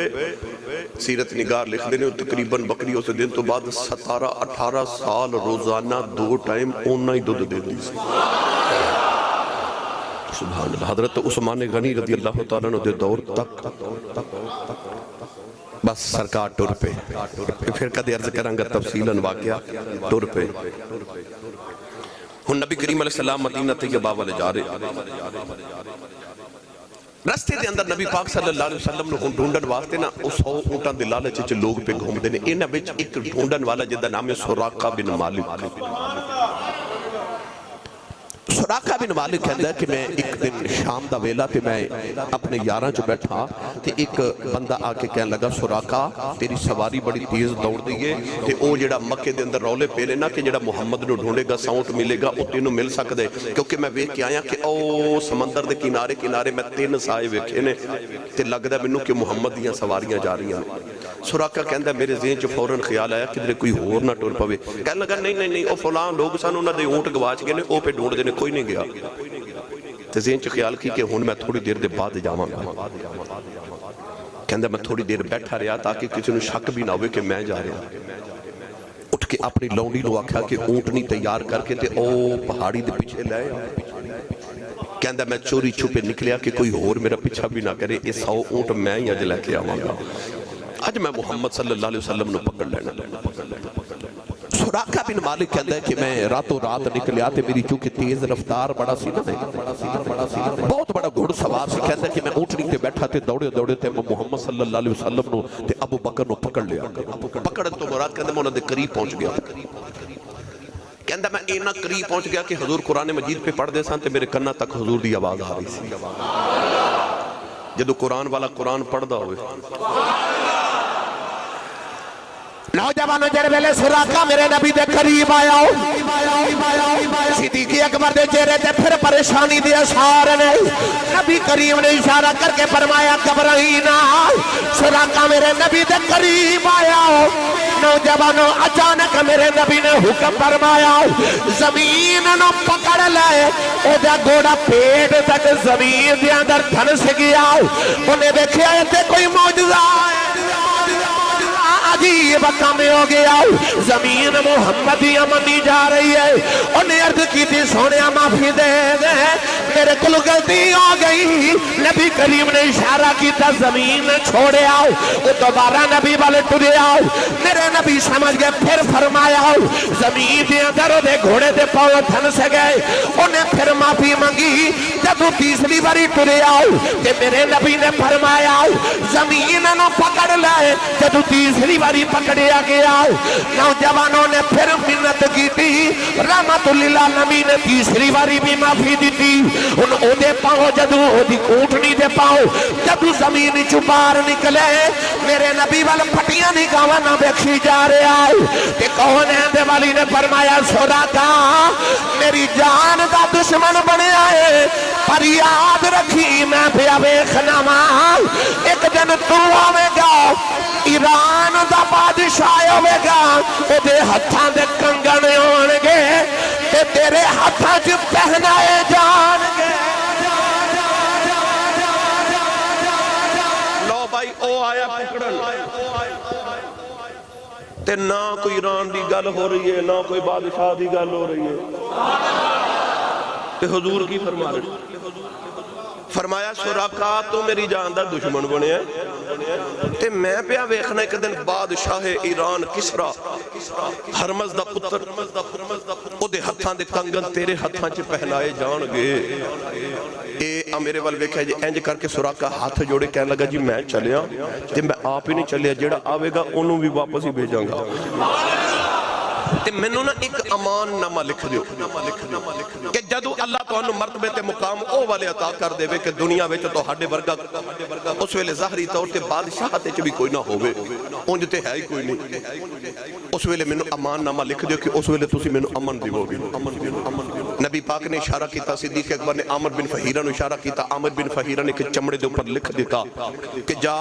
سیرت نگار لکھ دینے تقریباً بکریوں سے دن تو بعد 17-18 سال روزانہ 2 ٹائم اونا ہی دودھ دین دی سی سبحان اللہ حضرت عثمان غنی رضی اللہ تعالیٰ نے دے دور تک بس سرکار ٹور پہ پھر کدے عرض کریں گا تفصیلاً واقعہ ٹور پہ ہن نبی کریم علیہ السلام مدینہ طیبہ والے جا رہے رستے دے اندر نبی پاک صلی اللہ علیہ وسلم نے ڈھونڈن واسطے نا اس 100 اونٹاں دے لالچ وچ لوگ پہ گھوم دے نے انہاں وچ ایک ڈھونڈن والا جدا نام ہے سراقہ بن مالک سراقہ بن مالک کہندا ہے کہ میں ایک دن شام دا ویلا تے میں اپنے یاراں چ بیٹھا تے ایک بندہ آ کے کہن لگا سراقہ تیری سواری بڑی تیز دوڑ دی ہے تے او جڑا مکے دے اندر رولے پے نا کہ جڑا محمد نو ڈھونڈے گا ساؤنٹ ملے گا او تینوں مل سکدا ہے کیونکہ میں ویکھ کے آیا کہ او سمندر دے کنارے کنارے میں 3 سائے ویکھے نے تے لگدا مینوں کہ محمد دیاں سواریاں جا رہی ہیں سراقہ کہندا میرے ذہن چ فوراً خیال آیا کہ کوئی ہور نہ ٹر پوے کہن لگا نہیں او فلاں لوگ سن انہاں دے اونٹ گواچ گئے نے او پہ ڈھونڈ دے نے کوئی نہیں گیا تے ذہن چ خیال کی کہ ہن میں تھوڑی دیر دے بعد جاواں گا کہندا میں تھوڑی دیر بیٹھا رہیا تاکہ کسی نوں شک بھی نہ ہوئے کہ میں جا رہا اٹھ کے اپنی لونڈی نو آکھیا کہ اونٹنی تیار کر کے تے او پہاڑی دے پیچھے لے کہندا میں چوری چھپے نکلیا کہ کوئی ہور میرا پیچھا بھی نہ کرے یہ 100 اونٹ میں ہی اج لے کے آواں گا اج میں محمد صلی اللہ علیہ وسلم نو پکڑ لینا سراقہ بن مالک کہتا ہے کہ میں راتوں رات نکلیا تے میری چونکہ تیز رفتار بڑا سی نا بہت بڑا گھڑ سوار سی کہتا ہے کہ میں اونٹنی تے بیٹھا تے دوڑے دوڑے تے محمد صلی اللہ علیہ وسلم نو تے ابو بکر نو پکڑ لیا پکڑ تو مراد کہتا ہے میں انہوں نے قریب پہنچ گیا کہتا میں اینا قریب پہنچ گیا کہ حضور قرآن مجید پہ پڑھ دے سان تے میرے کنہ تک حضور دی آواز آ رہی سی جدو قرآن والا قرآن پڑھ دا ہوئے نوجوانوں جڑے ویلے سراقہ میرے نبی دے قریب آیا صدیق اکبر دے چہرے تے پھر پریشانی دے اثار نے نبی کریم نے اشارہ کر کے فرمایا گھبرائی نہ سراقہ میرے نبی دے قریب آیا نوجوانوں اچانک میرے نبی نے حکم فرمایا زمین نو پکڑ لے او دا گھوڑا پیٹ تک زمین دے اندر دھنس گیا انہیں دیکھیا تے کوئی معجزہ ہے عجیب کام ہو گیا زمین محمدی امنی جا رہی ہے انہیں عرض کی تھی سونیا معافی دے دے میرے کل غلطی ہو گئی نبی کریم نے اشارہ کی تھا زمین چھوڑے آؤ وہ دوبارہ نبی والے ٹرے آؤ میرے نبی سمجھ گئے پھر فرمایا زمین دے اندر دے گھوڑے دے پاؤں دھن سے گئے انہیں پھر معافی مانگی جب وہ تیسری باری ٹرے آؤ کہ میرے نبی نے فرمایا زمین نو پکڑ لائے جب تیسری باری پکڑیا گیا نوجوانوں نے پھر منت کی تھی رحمت اللہ نبی نے تیسری باری بھی معافی دی تھی ان او دے پاؤں جدو او دی اونٹنی دے پاؤں جدو زمین چپار نکلے میرے نبی والا پھٹیاں نگاواں نہ بیکھی جا رہے آئے کہ کون ہے دے والی نے فرمایا سراقہ میری جان دا دشمن بنے آئے پر یاد رکھی میں بھی بیخنا ماں ایک دن تو آوے گا ایران دا بادشاہ ہوئے گا او دے ہتھاں دے کنگن ہونگے تے تیرے ہتھاں جو پہنائے جانگے لو بھائی او آیا پکڑن تے نہ کوئی ایران دی گل ہو رہی ہے نہ کوئی بادشاہ دی گل ہو رہی ہے تے حضور کی فرما رہے فرمایا سراقہ تو میری جان دا دشمن بنے ہیں تے میں پیا ویکھنا ایک دن بادشاہ ایران کسرا ہرمز دا پتر او دے ہتھاں دے کنگن تیرے ہتھاں چ پہنائے جان گے اے میرے وال ویکھیا جی انج کر کے سراقہ ہاتھ جوڑے کہنے لگا جی میں چلیا تے میں آپ ہی نہیں چلیا جیڑا آوے گا انہوں بھی واپس ہی بھیجاں گا تے میں نا ایک امان نامہ لکھ دیو کہ جدو اللہ تو انہوں مرتبے تے مقام او والے عطا کر دے کہ دنیا ویچ تو ہڈے ورگا اس ویلے ظاہری طور تے بادشاہ تے بھی کوئی نہ ہوئے انج تے ہے ہی کوئی نہیں اس ویلے میں امان نامہ لکھ دیو کہ اس ویلے تسی میں امن دیو گی نبی پاک نے اشارہ کیتا صدیق اکبر نے عامر بن فہیرہ نے اشارہ کیتا عامر بن فہیرہ نے کہ چمڑے دے اوپر لکھ دیتا کہ جا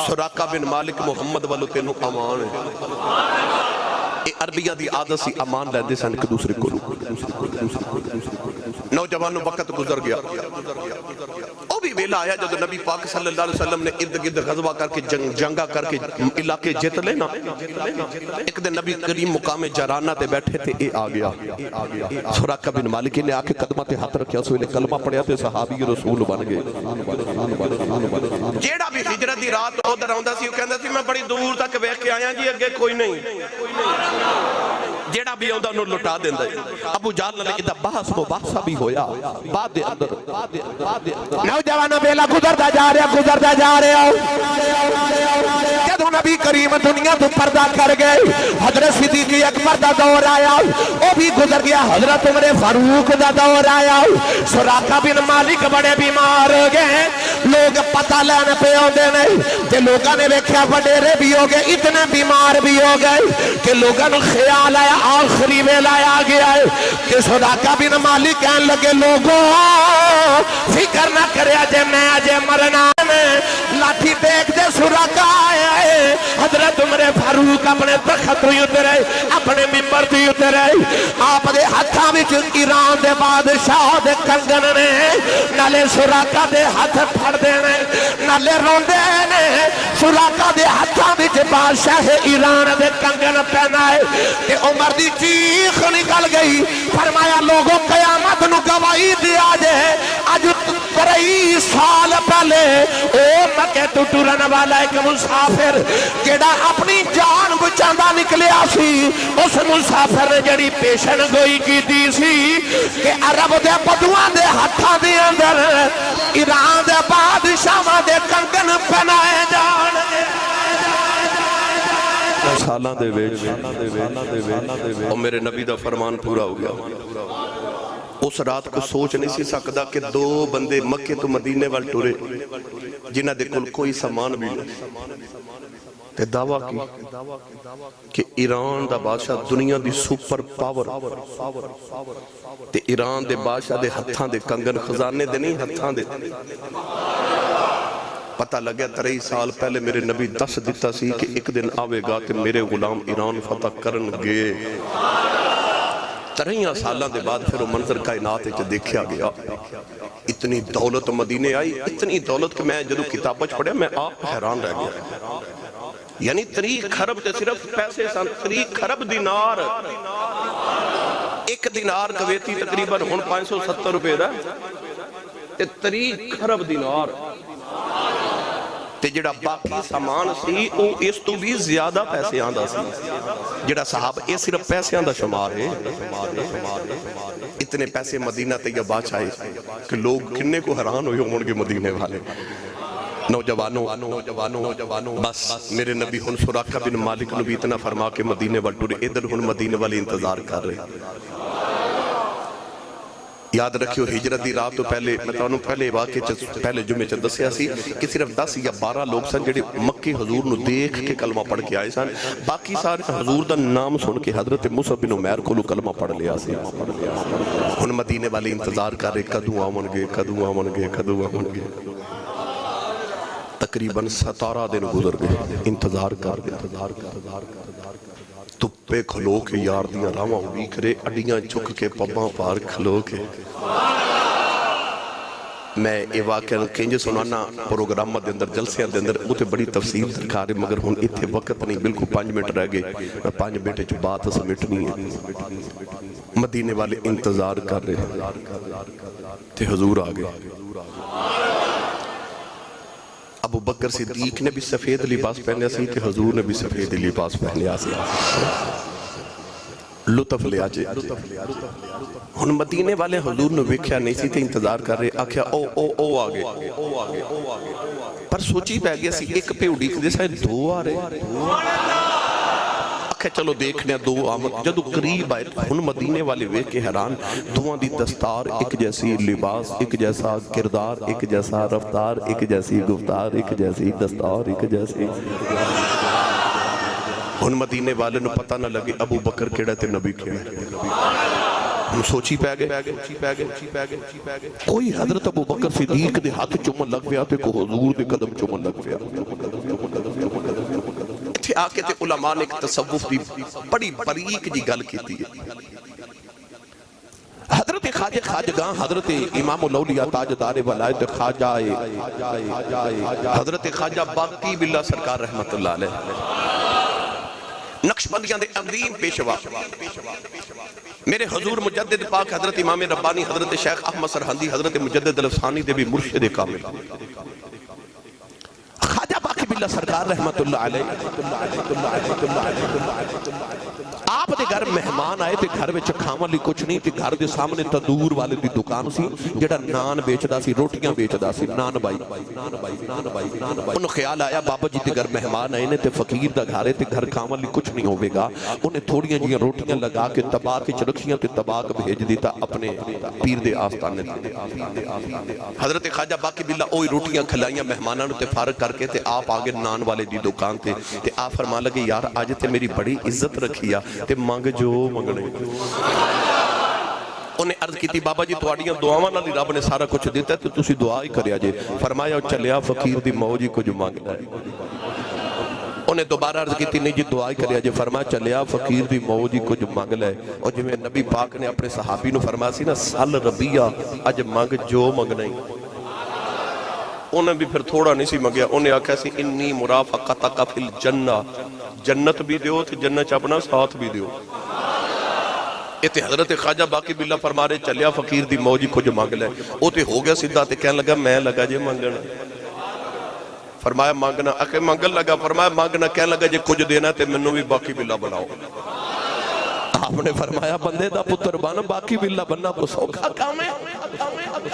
سراقہ بن مالک محمد والو تینو امان ہے عربیہ دی عادت سی امان لیندے سن ایک دوسرے کو نوجوانوں وقت گزر گیا او بھی ویلا آیا جب نبی پاک صلی اللہ علیہ وسلم نے ارد گرد غزوہ کر کے جنگا کر کے علاقے جیت لینا ایک دن نبی کریم مقام جرانہ تے بیٹھے تھے اے آ گیا سراقہ بن مالک نے آ کے قدمہ تے ہاتھ رکھیا اس ویلے کلمہ پڑھیا تے صحابی رسول بن گئے جیڑا بھی ہجرت دی رات ادھر آندا سی وہ کہندا سی میں بڑی دور تک ویکھ کے آیا جی اگے کوئی نہیں جیڑا بھی آندا انہوں لٹا دیندا ابو جہل نے ادھا بحث مباحثہ بھی ہویا بعد اندر نوجوانوں بیلا گزردا جا رہا جدو نبی کریم دنیا تو پردہ کر گئے حضرت صدیق اکبر دا دور آیا وہ بھی گزر گیا حضرت عمر فاروق دا دور آیا سراقہ بن مالک بڑے بیمار ہو گئے لوگ پتہ لینے پہ ہوندے نہیں کہ لوگاں نے ویکھیا وڈیرے بھی ہو گئے اتنے بیمار بھی ہو گئے کہ لوگاں نے خیال آیا آخری ویلا آ گیا ہے کہ سراقہ بن مالک کہنے لگے لوگوں فکر نہ کریا جے میں اجے مرنا میں لاٹھی دیکھ دے سراقہ آیا ہے حضرت عمر فاروق اپنے تخت ہوئی اترے اپنے ممبر ہوئی اترے آپ دے ہتھاں وچ ایران دے بادشاہ دے کنگن نے نالے سراقہ دے ہاتھ پھڑ دینے نالے روندے نے سراقہ دے ہتھاں وچ بادشاہ ایران دے کنگن پہنائے کہ عمر دی چیخ نکل گئی فرمایا لوگوں قیامت نو گواہی دیا جے اج 23 سال پہلے او مکے تو ٹرن والا ایک مسافر جڑا اپنی جان بچاندا نکلیا سی اس مسافر نے جڑی پیشن گوئی کیتی سی کہ عرب دے بدواں دے ہتھاں دے اندر ایران دے بادشاہاں دے کنگن پہنائے جان گے سالاں دے وچ اور میرے نبی دا فرمان پورا ہو گیا اس رات کو سوچ نہیں سی سکدا کہ دو بندے مکے تو مدینے وال ٹرے جنہاں دے کول کوئی سامان بھی نہیں تے دعویٰ کی کہ ایران دا بادشاہ دنیا دی سپر پاور تے ایران دے بادشاہ دے ہتھاں دے کنگن خزانے دے نہیں ہتھاں دے پتہ لگیا 23 سال پہلے میرے نبی دس دیتا سی کہ ایک دن آوے گا تے میرے غلام ایران فتح کرن گے 23 سالاں دے بعد پھر وہ منظر کائنات وچ دیکھا گیا اتنی دولت مدینے آئی اتنی دولت کہ میں جدو کتابیں پڑھیا میں آپ حیران رہ گیا یعنی 3 خرب تے صرف پیسے سن 3 خرب دینار ایک دینار کویتی تقریباً ہن 570 روپے دا تے 3 خرب دینار تے جڑا باقی سامان سی او اس تو بھی زیادہ پیسے آندا سی جڑا صاحب اے صرف پیسے آندا شمار ہے اتنے پیسے مدینہ طیبہ چاہے کہ لوگ کنے کو حیران ہوئے ہوں گے مدینے والے نوجوانوں بس میرے نبی ہن سراقہ بن مالک نبی اتنا فرما کے مدینے والے ٹورے ادھر ہن مدینے والے انتظار کر رہے یاد رکھیو ہجرت دی رات تو پہلے مطانوں پہلے واقعے پہلے جمعے چند دسیا سی کہ صرف 10 یا 12 لوگ سن جڑے مکے حضور نو دیکھ کے کلمہ پڑھ کے آئے سن باقی سارے حضور دا نام سن کے حضرت مصعب بن عمیر کو کلمہ پڑھ لیا سی ہن مدینے والے انتظار کر رہے کدوں آون گے تقریباً 17 دن گزر گئے انتظار کر تپے کھلو کے یار دیاں راواں ہوئی کرے اڈیاں چک کے پباں پار کھلو کے میں یہ واقعہ کینجے سنانا پروگرام دے اندر جلسیاں دے اندر وہ تے بڑی تفصیل درکار ہے مگر ہن ایتھے وقت نہیں بالکل 5 منٹ رہ گئے میں 5 منٹ جو بات سمیٹنی ہے مدینے والے انتظار کر رہے تے حضور آگئے ابو بکر صدیق نے بھی سفید لباس پہنیا سی کہ حضور نے بھی سفید لباس پہنیا سی لطف لیا جے ہن مدینے والے حضور نے ویکھیا نہیں سی تے انتظار کر رہے آکھیا او آگے پر سوچی پہ گیا سی ایک پہ اڑی دے سائے 2 آ رہے آکھیا چلو دیکھنے 2 آمد جدو قریب آئے ہن مدینے والے ویکھ کے حیران دوہاں دی دستار ایک جیسی لباس ایک جیسا کردار ایک جیسا رفتار ایک جیسی گفتار ایک جیسی دستار ایک جیسی ہن مدینے والے نو پتہ نہ لگے ابو بکر کیڑا تے نبی کیڑا ہم سوچی پہ گئے کوئی حضرت ابو بکر صدیق دے ہاتھ چومن لگ پیا تے کو حضور دے قدم چومن لگ پیا اتھے آکے تے علماء نے ایک تصوف دی بڑی بریک جی گل کی تھی حضرت خواجگاں حضرت امام الاولیاء تاجدار ولایت خواجہ حضرت خواجہ باقی باللہ سرکار رحمت اللہ علیہ نقشبندیاں دے عظیم پیشوا میرے حضور مجدد پاک حضرت امام ربانی حضرت شیخ احمد سرہندی حضرت مجدد الفسانی دے بھی مرشد کامل خواجہ باقی باللہ سرکار رحمت اللہ علیہ آپ دے گھر مہمان آئے تے گھر وچ کھاون لئی کچھ نہیں تے گھر دے سامنے تندور والے دی دکان سی جڑا نان بیچدا سی روٹیاں بیچدا سی نان بائی انہوں خیال آیا بابا جی تے گھر مہمان آئے نے تے فقیر دا گھر ہے تے گھر کھاون لئی کچھ نہیں ہوے گا انہیں تھوڑیاں جیاں روٹیاں لگا کے تباک وچ رکھیاں تے تباک بھیج دیتا اپنے پیر دے آستانے حضرت خواجہ باقی باللہ اوہی روٹیاں کھلائیاں مہماناں تے فارغ کر کے تے آپ آگے نان والے دی دکان تے آپ فرما لگے یار آج تے میری بڑی عزت رکھیا تے مانگ جو مانگنے انہیں عرض کی تھی بابا جی توڑیاں دعاواں نالی رب نے سارا کچھ دیتا ہے تو تسی دعا ہی کریا جے فرمایا چلیا فقیر دی موجی کو جو مانگ ہے انہیں دوبارہ عرض کی تھی نہیں جی دعا ہی کریا جے فرمایا چلیا فقیر دی موجی کو جو مانگ لے اور جو میں نبی پاک نے اپنے صحابی نو فرمایا سی نا سال ربیہ اج مانگ جو مانگنے انہیں بھی پھر تھوڑا نہیں سی مانگیا انہیں آکھا سی انی مرافقتک فی الجنہ جنت بھی دیو تو جنت اپنا ساتھ بھی دیو تے حضرت خواجہ باقی باللہ فرما رہے چلیا فقیر دی موجی کچھ مانگ لے او تے ہو گیا سیدھا تے کہنے لگا میں لگا جے مانگنا فرمایا مانگنا اکھے مانگن لگا فرمایا مانگنا کہنے لگا جے کچھ دینا تے منوں بھی باقی باللہ بناؤ آپ نے فرمایا بندے دا پتر بن باقی باللہ بننا کو سوکھا کام ہے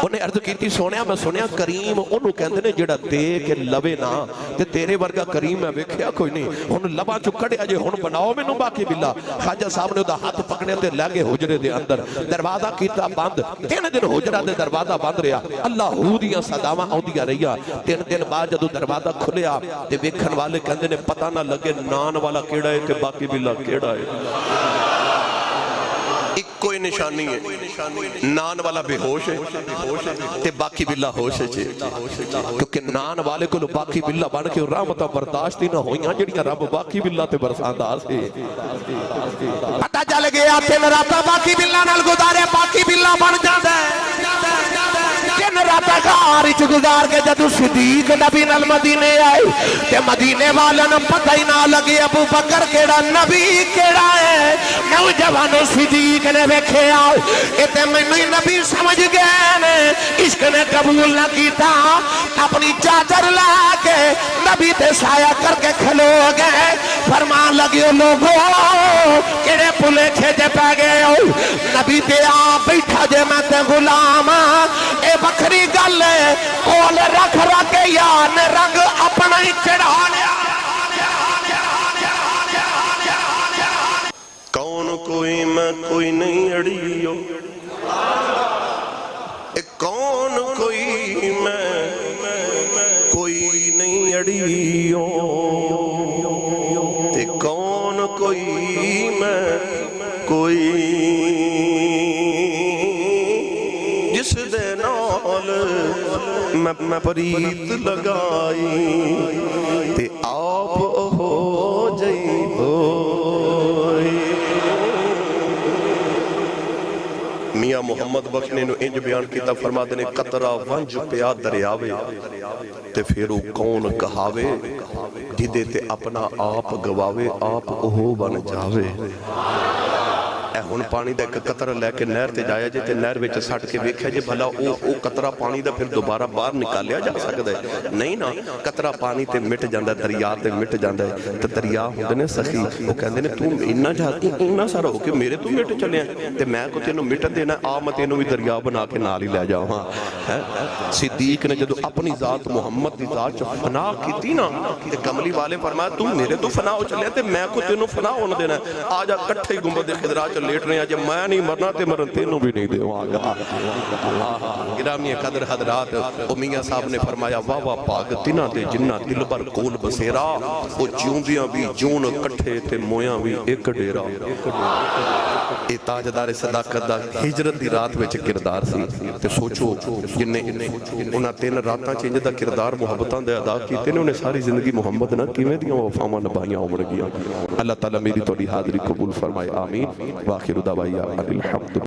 انہیں عرض کیتی سونیا میں سونیا کریم انہوں کہندے نے جڑا دے کے لوے نا تے تیرے ورگا کریم میں ویکھیا کوئی نہیں ہن لبا چ کڈیا جے ہن بناؤ مینوں باقی باللہ خواجہ صاحب نے اودہ ہاتھ پکڑے تے لے گئے حجرے دے اندر دروازہ کیتا بند 3 دن حجرہ دے دروازہ بند رہیا اللہ ہو دیاں صداواں آندیاں رہیا 3 دن بعد جدوں دروازہ کھلیا تے ویکھن والے کہندے نے پتہ نہ لگے نان والا کیڑا ہے کہ باقی باللہ کیڑا ہے ایک کوئی نشانی ہے نان والا بے ہوش ہے تے باقی باللہ ہوش ہے کیونکہ نان والے کو باقی باللہ بن کے رحمتہ برداشت ہی نہ ہوئیاں جڑیاں رب باقی باللہ تے برساندار سے پتہ چل گیا تین راتہ باقی باللہ نال گزارے باقی باللہ بن جاندے تین راتہ گھارچ گزار کے جدو صدیق نبی نال مدینے آئے تے مدینے والن پتہ ہی نہ لگے ابو بکر کیڑا نبی کیڑا ہے نوجوانو صدیق نے ویکھے آؤ اتے میں نبی سمجھ گئے نے عشق نے قبول نہ کیتا اپنی چادر لا کے نبی تے سایہ کر کے کھلو گئے فرمان لگے لوگو کیڑے پلے کھیجے پہ گئے ہو نبی تے آ بیٹھا جے میں تے غلام اے بکری گل ہے کول رکھ رکھے یا نے رنگ اپنا ہی چڑھا لیا کون کوئی میں کوئی نہیں اڑیو کون کوئی میں کوئی نہیں اڑیو تے کون کوئی میں کوئی جس دے نال میں پریت لگائی تے آپ ہو جئی میاں محمد بخش نے انج بیان کیتا فرماتے نے قطرہ ونج پیا دریاوے تے پھر وہ کون کہاوے جدے تے اپنا آپ گواوے آپ اوہ بن جاوے اے ہن پانی دا ایک قطرہ لے کے نہر تے جایا جے تے نہر وچ سٹ کے ویکھیا جے بھلا او قطرہ پانی دا پھر دوبارہ باہر نکالیا جا سکدا ہے نہیں نا قطرہ پانی تے مٹ جاندا ہے دریا تے مٹ جاندا ہے تے دریا ہوندے نے سخی او کہندے نے تو اتنا سارا ہو کے میرے تو مٹ چلے تے میں کو تینوں مٹ دینا آ میں تینوں بھی دریا بنا کے نال ہی لے جاواں صدیق نے جدو اپنی ذات محمد دی ذات چ فنا کیتی نا تے کملی والے فرمایا تو میرے تو فنا ہو چلے تے میں کو تینوں فنا ہونے دینا آ جا کٹھے گنبد خضرا چ لیٹ رہے ہیں جب میں نہیں مرنا تے مرن تینوں بھی نہیں دیواں گا گرامی قدر حضرات میاں صاحب نے فرمایا واہ واہ پاک تنہ دے جنہ دل بر کول بسیرا وہ جیوندیاں بھی جون کٹھے تے مویاں بھی ایک ڈیرا اے تاجدار صداقت دا ہجرت دی رات وچ کردار سی تے سوچو جنہیں انہاں 3 راتاں چ انج دا کردار محبتاں دے ادا کیتے نے انہیں ساری زندگی محمد نہ کیویں دیاں وفاواں نبھائیاں عمر گیا اللہ تعالی میری تہاڈی حاضری قبول فرمائے آمین واخر دعوانا الحمد